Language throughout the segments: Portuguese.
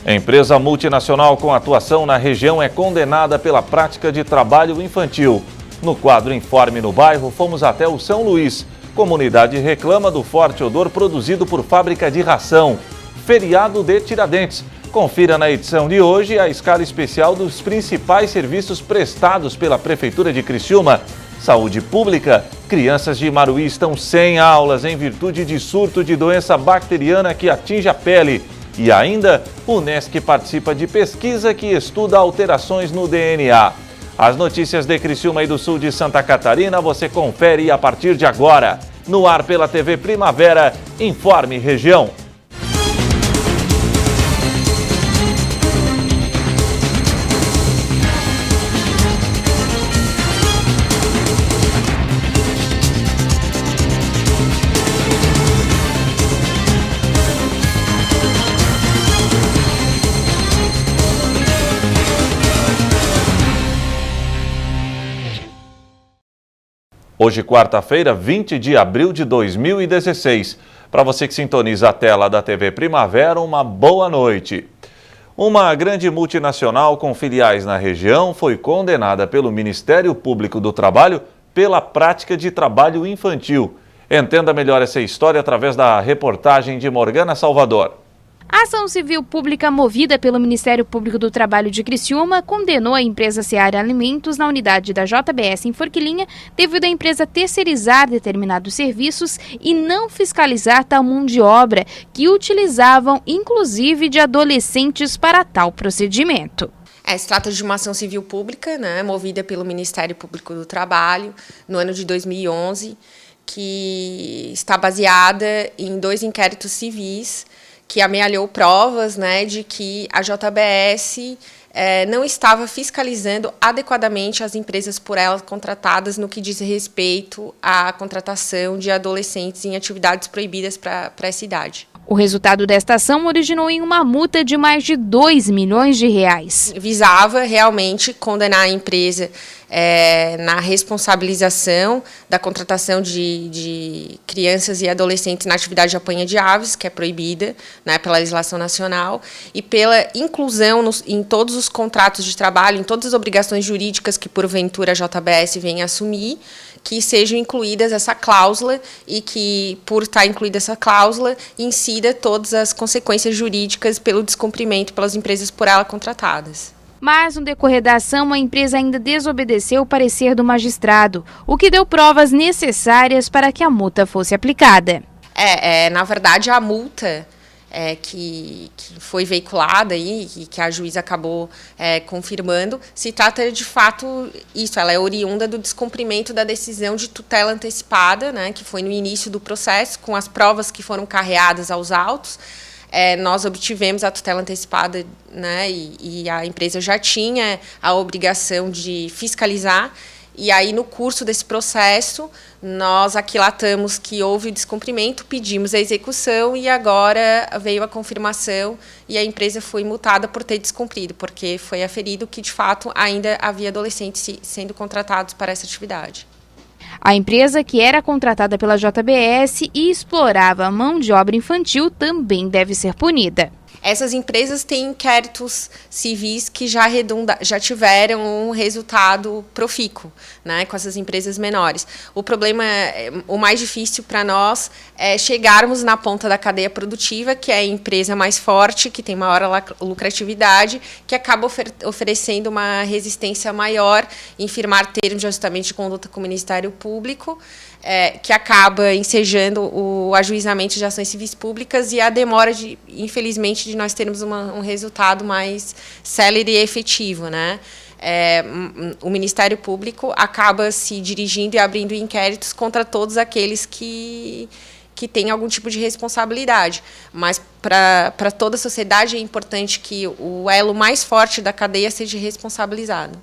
Empresa multinacional com atuação na região é condenada pela prática de trabalho infantil. No quadro Informe no Bairro, fomos até o São Luís. Comunidade reclama do forte odor produzido por fábrica de ração. Feriado de Tiradentes. Confira na edição de hoje a escala especial dos principais serviços prestados pela Prefeitura de Criciúma. Saúde pública. Crianças de Imaruí estão sem aulas em virtude de surto de doença bacteriana que atinge a pele. E ainda, o Unesc participa de pesquisa que estuda alterações no DNA. As notícias de Criciúma e do sul de Santa Catarina você confere a partir de agora. No ar pela TV Primavera, Informe Região. Hoje, quarta-feira, 20 de abril de 2016. Para você que sintoniza a tela da TV Primavera, uma boa noite. Uma grande multinacional com filiais na região foi condenada pelo Ministério Público do Trabalho pela prática de trabalho infantil. Entenda melhor essa história através da reportagem de Morgana Salvador. A ação civil pública movida pelo Ministério Público do Trabalho de Criciúma condenou a empresa Seara Alimentos na unidade da JBS em Forquilinha devido à empresa terceirizar determinados serviços e não fiscalizar tal mão de obra que utilizavam inclusive de adolescentes para tal procedimento. Se trata de uma ação civil pública, movida pelo Ministério Público do Trabalho no ano de 2011, que está baseada em 2 inquéritos civis que amealhou provas de que a JBS não estava fiscalizando adequadamente as empresas por ela contratadas no que diz respeito à contratação de adolescentes em atividades proibidas para essa idade. O resultado desta ação originou em uma multa de mais de R$2 milhões. Visava realmente condenar a empresa na responsabilização da contratação de crianças e adolescentes na atividade de apanha de aves, que é proibida pela legislação nacional, e pela inclusão em todos os contratos de trabalho, em todas as obrigações jurídicas que, porventura, a JBS venha assumir, que sejam incluídas essa cláusula e que, por estar incluída essa cláusula, incida todas as consequências jurídicas pelo descumprimento pelas empresas por ela contratadas. Mas, no decorrer da ação, a empresa ainda desobedeceu o parecer do magistrado, o que deu provas necessárias para que a multa fosse aplicada. Na verdade, a multa que foi veiculada e que a juíza acabou confirmando, se trata de fato isso, ela é oriunda do descumprimento da decisão de tutela antecipada, que foi no início do processo, com as provas que foram carreadas aos autos. Nós obtivemos a tutela antecipada, e a empresa já tinha a obrigação de fiscalizar. E aí, no curso desse processo, nós aquilatamos que houve o descumprimento, pedimos a execução e agora veio a confirmação e a empresa foi multada por ter descumprido, porque foi aferido que, de fato, ainda havia adolescentes sendo contratados para essa atividade. A empresa, que era contratada pela JBS e explorava a mão de obra infantil, também deve ser punida. Essas empresas têm inquéritos civis que já tiveram um resultado profícuo, com essas empresas menores. O problema, o mais difícil para nós é chegarmos na ponta da cadeia produtiva, que é a empresa mais forte, que tem maior lucratividade, que acaba oferecendo uma resistência maior em firmar termos de ajustamento de conduta com o Ministério Público, que acaba ensejando o ajuizamento de ações civis públicas e a demora, infelizmente, de nós termos um resultado mais célere e efetivo, o Ministério Público acaba se dirigindo e abrindo inquéritos contra todos aqueles que têm algum tipo de responsabilidade. Mas, para toda a sociedade, é importante que o elo mais forte da cadeia seja responsabilizado.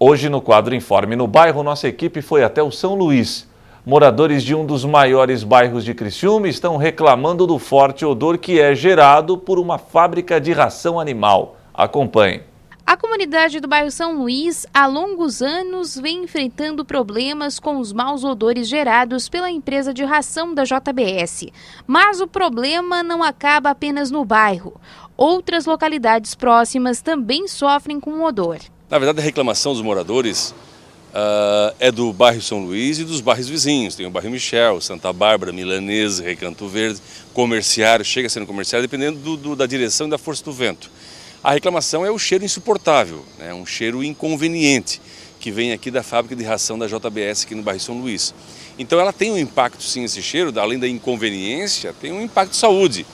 Hoje, no quadro Informe no Bairro, nossa equipe foi até o São Luís. Moradores de um dos maiores bairros de Criciúma estão reclamando do forte odor que é gerado por uma fábrica de ração animal. Acompanhe. A comunidade do bairro São Luís, há longos anos, vem enfrentando problemas com os maus odores gerados pela empresa de ração da JBS. Mas o problema não acaba apenas no bairro. Outras localidades próximas também sofrem com o odor. Na verdade, a reclamação dos moradores é do bairro São Luís e dos bairros vizinhos. Tem o bairro Michel, Santa Bárbara, Milanese, Recanto Verde, Comerciário, chega a ser comerciário, dependendo da direção e da força do vento. A reclamação é o cheiro insuportável, né? Um cheiro inconveniente que vem aqui da fábrica de ração da JBS aqui no bairro São Luís. Então ela tem um impacto, sim, esse cheiro, além da inconveniência, tem um impacto de saúde,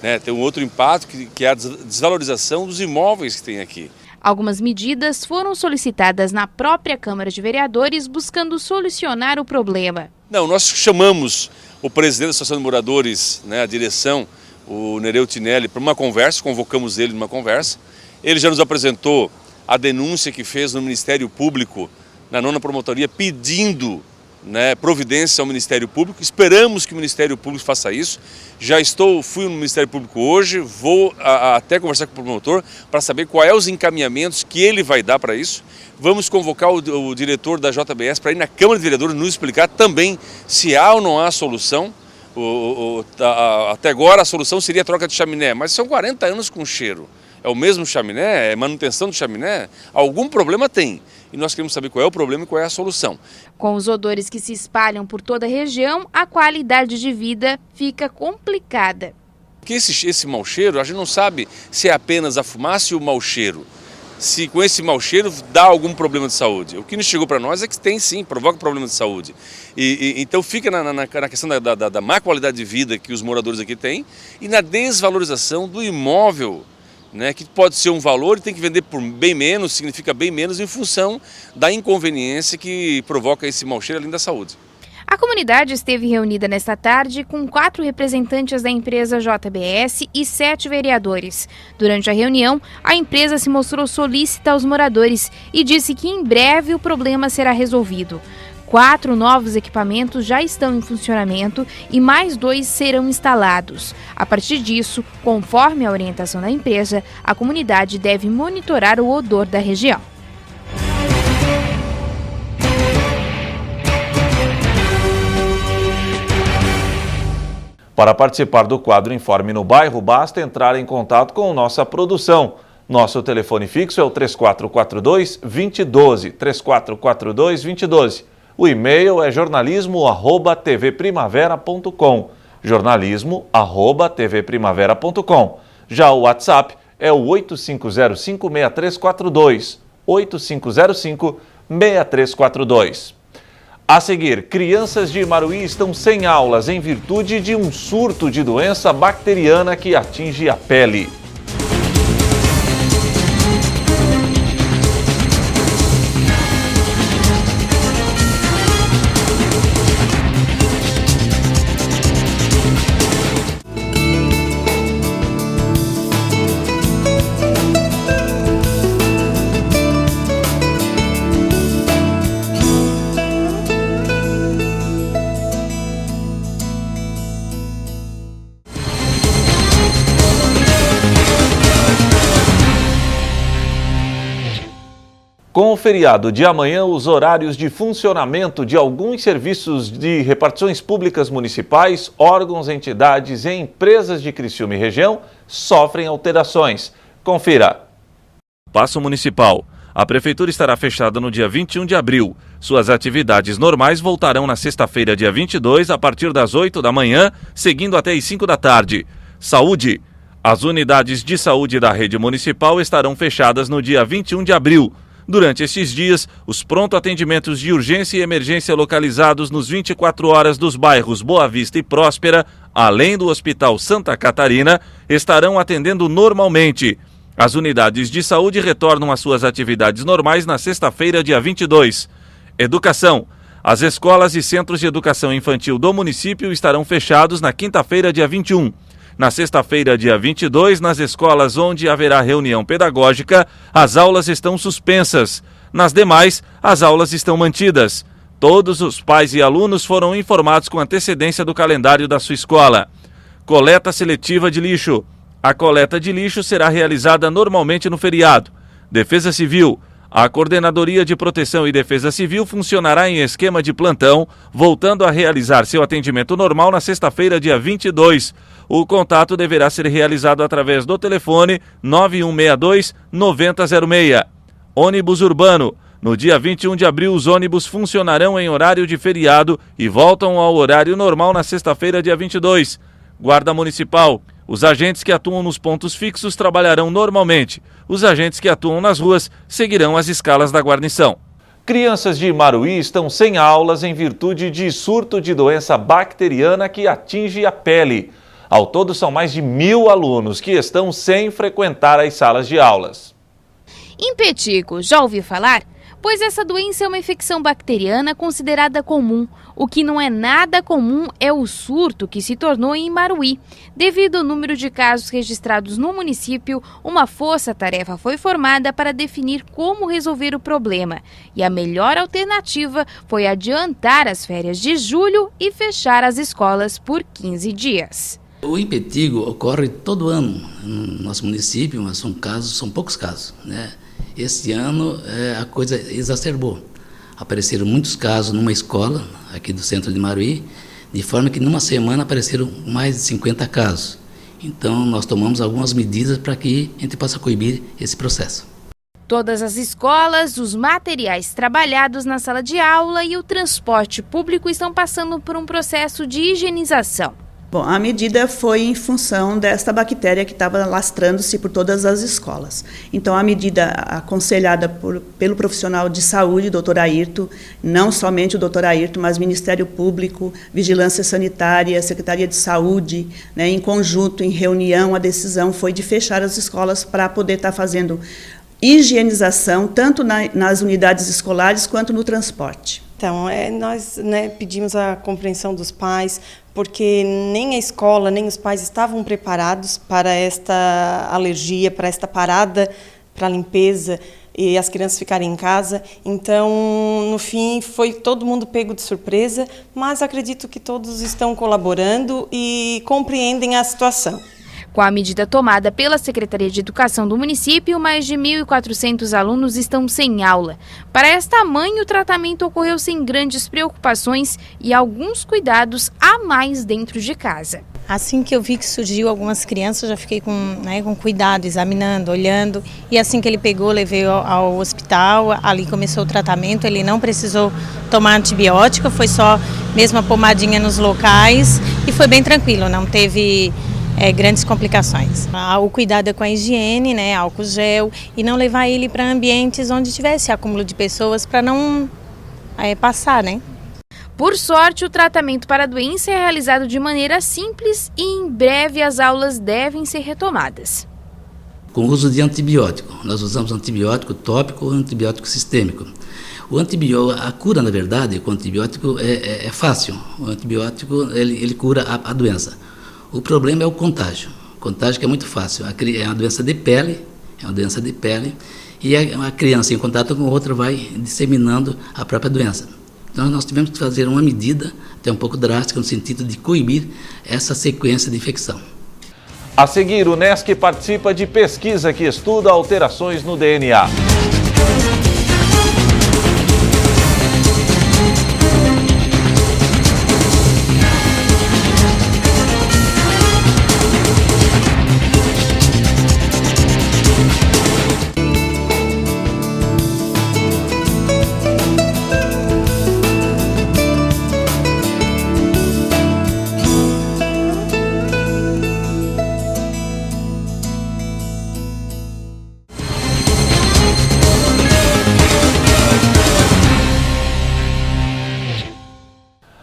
né? Tem um outro impacto que é a desvalorização dos imóveis que tem aqui. Algumas medidas foram solicitadas na própria Câmara de Vereadores buscando solucionar o problema. Não, nós chamamos o presidente da Associação de Moradores, né, a direção, o Nereu Tinelli, para uma conversa, convocamos ele numa conversa. Ele já nos apresentou a denúncia que fez no Ministério Público, na 9ª Promotoria, pedindo, né, providência ao Ministério Público. Esperamos que o Ministério Público faça isso. Fui no Ministério Público hoje, vou até conversar com o promotor para saber quais são os encaminhamentos que ele vai dar para isso. Vamos convocar o diretor da JBS para ir na Câmara de Vereadores nos explicar também se há ou não há solução. Até agora a solução seria a troca de chaminé, mas são 40 anos com cheiro. É o mesmo chaminé, é manutenção do chaminé, algum problema tem. E nós queremos saber qual é o problema e qual é a solução. Com os odores que se espalham por toda a região, a qualidade de vida fica complicada. Porque esse mau cheiro, a gente não sabe se é apenas a fumaça e o mau cheiro. Se com esse mau cheiro dá algum problema de saúde. O que nos chegou para nós é que tem sim, provoca problema de saúde. Então fica na questão da má qualidade de vida que os moradores aqui têm e na desvalorização do imóvel, né, que pode ser um valor e tem que vender por bem menos, significa bem menos em função da inconveniência que provoca esse mau cheiro além da saúde. A comunidade esteve reunida nesta tarde com 4 representantes da empresa JBS e 7 vereadores. Durante a reunião, a empresa se mostrou solícita aos moradores e disse que em breve o problema será resolvido. 4 novos equipamentos já estão em funcionamento e mais 2 serão instalados. A partir disso, conforme a orientação da empresa, a comunidade deve monitorar o odor da região. Para participar do quadro Informe no Bairro, basta entrar em contato com nossa produção. Nosso telefone fixo é o 3442-2012, 3442-2012. O e-mail é jornalismo@tvprimavera.com, jornalismo@tvprimavera.com. Já o WhatsApp é o 8505-6342, 8505-6342. A seguir, crianças de Imaruí estão sem aulas em virtude de um surto de doença bacteriana que atinge a pele. Com o feriado de amanhã, os horários de funcionamento de alguns serviços de repartições públicas municipais, órgãos, entidades e empresas de Criciúma e região sofrem alterações. Confira. Paço Municipal. A Prefeitura estará fechada no dia 21 de abril. Suas atividades normais voltarão na sexta-feira, dia 22, a partir das 8 da manhã, seguindo até as 5 da tarde. Saúde. As unidades de saúde da rede municipal estarão fechadas no dia 21 de abril. Durante estes dias, os pronto-atendimentos de urgência e emergência localizados nos 24 horas dos bairros Boa Vista e Próspera, além do Hospital Santa Catarina, estarão atendendo normalmente. As unidades de saúde retornam às suas atividades normais na sexta-feira, dia 22. Educação. As escolas e centros de educação infantil do município estarão fechados na quinta-feira, dia 21. Na sexta-feira, dia 22, nas escolas onde haverá reunião pedagógica, as aulas estão suspensas. Nas demais, as aulas estão mantidas. Todos os pais e alunos foram informados com antecedência do calendário da sua escola. Coleta seletiva de lixo. A coleta de lixo será realizada normalmente no feriado. Defesa Civil. A Coordenadoria de Proteção e Defesa Civil funcionará em esquema de plantão, voltando a realizar seu atendimento normal na sexta-feira, dia 22. O contato deverá ser realizado através do telefone 9162-9006. Ônibus urbano. No dia 21 de abril, os ônibus funcionarão em horário de feriado e voltam ao horário normal na sexta-feira, dia 22. Guarda Municipal. Os agentes que atuam nos pontos fixos trabalharão normalmente. Os agentes que atuam nas ruas seguirão as escalas da guarnição. Crianças de Maruí estão sem aulas em virtude de surto de doença bacteriana que atinge a pele. Ao todo, são mais de 1.000 alunos que estão sem frequentar as salas de aulas. Impetigo, já ouviu falar? Pois essa doença é uma infecção bacteriana considerada comum. O que não é nada comum é o surto que se tornou em Maruí. Devido ao número de casos registrados no município, uma força-tarefa foi formada para definir como resolver o problema. E a melhor alternativa foi adiantar as férias de julho e fechar as escolas por 15 dias. O impetigo ocorre todo ano no nosso município, mas são poucos casos, né? Este ano a coisa exacerbou. Apareceram muitos casos numa escola aqui do centro de Maruí, de forma que numa semana apareceram mais de 50 casos. Então nós tomamos algumas medidas para que a gente possa coibir esse processo. Todas as escolas, os materiais trabalhados na sala de aula e o transporte público estão passando por um processo de higienização. Bom, a medida foi em função desta bactéria que estava lastrando-se por todas as escolas. Então, a medida aconselhada pelo profissional de saúde, doutor Ayrton, não somente o doutor Ayrton, mas Ministério Público, Vigilância Sanitária, Secretaria de Saúde, né, em conjunto, em reunião, a decisão foi de fechar as escolas para poder estar fazendo higienização, tanto nas unidades escolares quanto no transporte. Então, nós pedimos a compreensão dos pais, porque nem a escola, nem os pais estavam preparados para esta alergia, para esta parada para a limpeza e as crianças ficarem em casa. Então, no fim, foi todo mundo pego de surpresa, mas acredito que todos estão colaborando e compreendem a situação. Com a medida tomada pela Secretaria de Educação do município, mais de 1.400 alunos estão sem aula. Para esta mãe, o tratamento ocorreu sem grandes preocupações e alguns cuidados a mais dentro de casa. Assim que eu vi que surgiu algumas crianças, eu já fiquei com cuidado, examinando, olhando. E assim que ele pegou, levei ao hospital, ali começou o tratamento. Ele não precisou tomar antibiótico, foi só mesmo a pomadinha nos locais e foi bem tranquilo, não teve grandes complicações. O cuidado é com a higiene, né, álcool gel, e não levar ele para ambientes onde tivesse acúmulo de pessoas para não passar, né? Por sorte, o tratamento para a doença é realizado de maneira simples e em breve as aulas devem ser retomadas. Com o uso de antibiótico, nós usamos antibiótico tópico ou antibiótico sistêmico. A cura, na verdade, com o antibiótico é fácil. O antibiótico ele cura a doença. O problema é o contágio. O contágio que é muito fácil. É uma doença de pele, e a criança em contato com outra vai disseminando a própria doença. Então nós tivemos que fazer uma medida até um pouco drástica no sentido de coibir essa sequência de infecção. A seguir, o NESC participa de pesquisa que estuda alterações no DNA.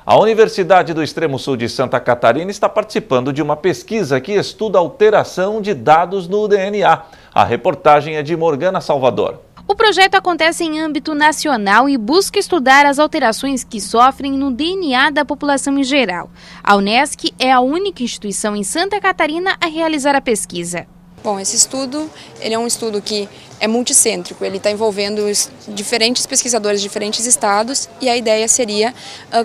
A Universidade do Extremo Sul de Santa Catarina está participando de uma pesquisa que estuda a alteração de dados no DNA. A reportagem é de Morgana Salvador. O projeto acontece em âmbito nacional e busca estudar as alterações que sofrem no DNA da população em geral. A Unesc é a única instituição em Santa Catarina a realizar a pesquisa. Bom, esse estudo ele é um estudo que é multicêntrico, ele está envolvendo diferentes pesquisadores de diferentes estados e a ideia seria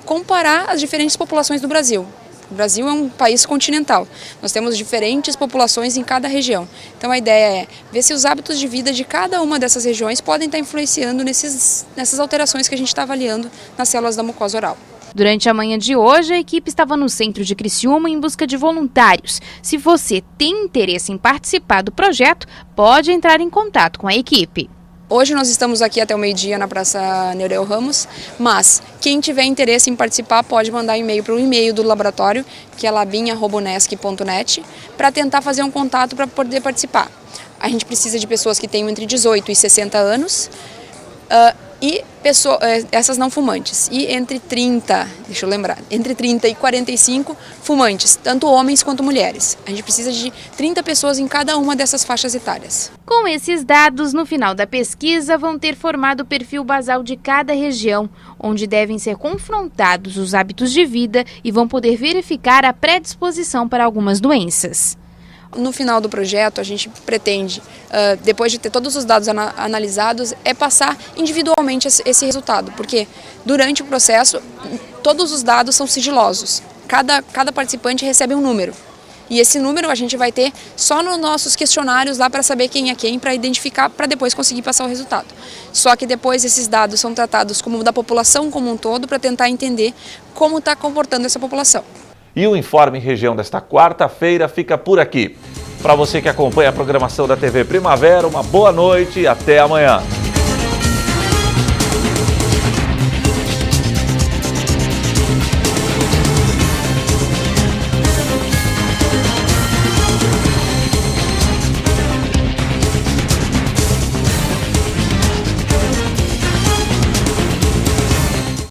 comparar as diferentes populações do Brasil. O Brasil é um país continental, nós temos diferentes populações em cada região. Então a ideia é ver se os hábitos de vida de cada uma dessas regiões podem estar influenciando nessas alterações que a gente está avaliando nas células da mucosa oral. Durante a manhã de hoje, a equipe estava no centro de Criciúma em busca de voluntários. Se você tem interesse em participar do projeto, pode entrar em contato com a equipe. Hoje nós estamos aqui até o meio-dia na Praça Nereu Ramos, mas quem tiver interesse em participar pode mandar e-mail para o e-mail do laboratório, que é labinha@unesc.net, para tentar fazer um contato para poder participar. A gente precisa de pessoas que tenham entre 18 e 60 anos e essas não fumantes. E entre 30 e 45 fumantes, tanto homens quanto mulheres. A gente precisa de 30 pessoas em cada uma dessas faixas etárias. Com esses dados, no final da pesquisa, vão ter formado o perfil basal de cada região, onde devem ser confrontados os hábitos de vida e vão poder verificar a predisposição para algumas doenças. No final do projeto, a gente pretende, depois de ter todos os dados analisados, passar individualmente esse resultado, porque durante o processo, todos os dados são sigilosos. Cada participante recebe um número. E esse número a gente vai ter só nos nossos questionários lá para saber quem é quem, para identificar, para depois conseguir passar o resultado. Só que depois esses dados são tratados como da população como um todo, para tentar entender como está comportando essa população. E o Informe Região desta quarta-feira fica por aqui. Para você que acompanha a programação da TV Primavera, uma boa noite e até amanhã.